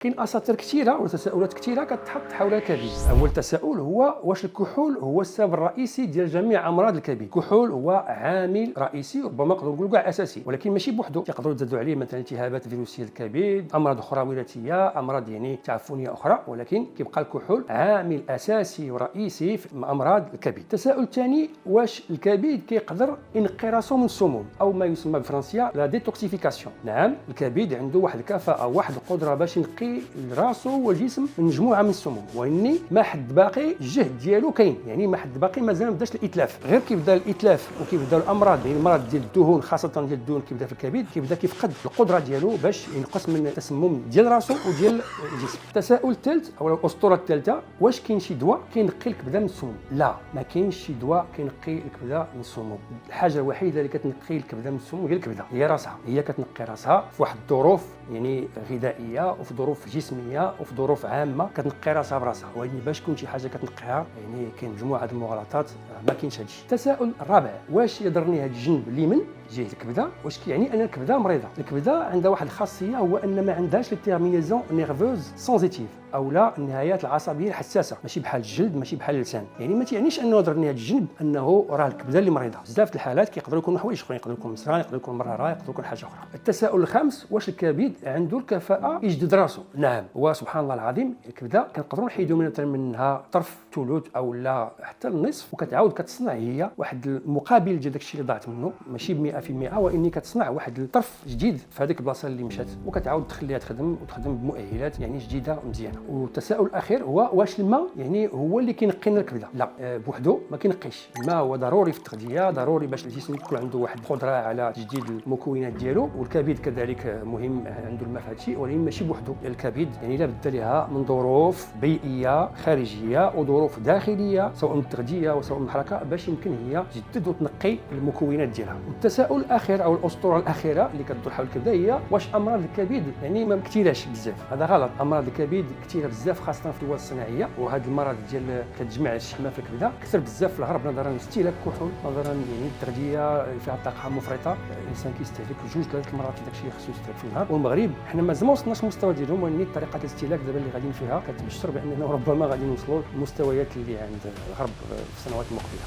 كاين اساطير كثيره وتساؤلات كثيره كتحط حول الكبد. اول تساؤل هو واش الكحول هو السبب الرئيسي ديال جميع امراض الكبد؟ الكحول هو عامل رئيسي، ربما نقدروا نقولوا كاع اساسي، ولكن ماشي بوحدو. يقدروا يزادوا عليه مثلا التهابات فيروسيه الكبد، امراض اخرى وراثيه، امراض تعفنيه اخرى، ولكن كيبقى الكحول عامل اساسي ورئيسي في امراض الكبد. التساؤل الثاني، واش الكبد كيقدر ينقي راسو من السموم او ما يسمى بالفرنسيه لا ديتوكسيفيكاسيون؟ نعم، الكبد عنده واحد الكفاءه، واحد القدره باش ينقي راسو والجسم من مجموعه من السموم، واني ما حد باقي الجهد ديالو كاين، يعني ما حد باقي مازال ما بداش الاتلاف. غير كيبدا الاتلاف وكيبدا الامراض، يعني المرض ديال الدهون خاصه ديال الدهون كيبدا في الكبد، كيبدا كيفقد القدره ديالو باش ينقص من التسمم ديال راسو وديال الجسم. التساؤل الثالث او الاسطوره الثالثه، واش كاين شي دواء كينقي الكبده من السموم؟ لا، ما كاينش شي دواء كينقي الكبده من السموم. الحاجه الوحيده اللي كتنقي الكبده من السموم هي الكبده، هي راسها، هي كتنقي راسها في واحد الظروف يعني غذائيه وفي ظروف جسميه وفي ظروف عامه، كتنقي راسها براسها. ولكن باش تكون شي حاجه كتنقيها يعني كاين مجموعه المغالطات، ما كاينش هادشي. التساؤل الرابع، واش يضرني هاد الجنب اليمين جهه الكبده؟ واش كيعني ان الكبده مريضه؟ الكبده عندها واحد الخاصيه، هو ان ما عندهاش التيرمينيزون نيرفوز سونزيتيف او لا النهايات العصبيه الحساسه، ماشي بحال الجلد، ماشي بحال اللسان. يعني ما تعنيش انه ضرني هذا الجنب انه راه الكبده اللي مريضه. بزاف الحالات كيقدروا يكونوا حوايج اخرين، يقدروا يكون مسران، يقدروا يكون مراره، يقدروا يكون حاجه اخرى. التساؤل الخامس، واش الكبد عنده الكفاءه يجدد راسو؟ نعم، وسبحان الله العظيم الكبده كنقدروا نحيدوا منها طرف ثلث او لا حتى النصف، وكتعاود كتصنع هي واحد المقابل ديال داك الشيء اللي ضاعت منه، ماشي ب 100%، واني كتصنع واحد الطرف جديد في هذيك البلاصه اللي مشات، وكتعاود تخليها تخدم وتخدم بمؤهلات يعني جديده ومزيانه. والتساؤل الاخير هو، واش الماء يعني هو اللي كينقي لنا الكبده؟ لا، بوحدو ما كينقيش. الماء هو ضروري في التغذيه، ضروري باش الجسم يكون عنده واحد القدره على تجديد المكونات ديالو، والكبد كذلك مهم عنده الماء في هذا الشيء، ولكن ماشي بوحدو. الكبد يعني لا بد لها من ظروف بيئيه خارجيه وظروف داخليه، سواء من التغذيه وسواء من الحركه، باش يمكن هي تجدد وتنقي المكونات ديالها. التساؤل الاخير او الاسطوره الاخيره اللي كتدور حول الكبده هي، واش امراض الكبد يعني ما كثيراش بزاف؟ هذا غلط، امراض الكبد كثيره بزاف، خاصه في الدول الصناعيه، وهذا المرض ديال كتجمع الشحمه في الكبده كثر بزاف في الغرب، نظرا لاستهلاك الكحول، نظرا يعني التغذيه فيها طاقه مفرطه، الانسان كيستهلك 2-3 مرات داك الشيء خصو يستهلك في النهار. والمغرب حنا مازال ما وصلناش المستوى ديالهم، ولكن طريقه الاستهلاك دابا اللي غاديين فيها كتبشر باننا ربما غادي نوصلوا للمستويات اللي عند الغرب في السنوات المقبله.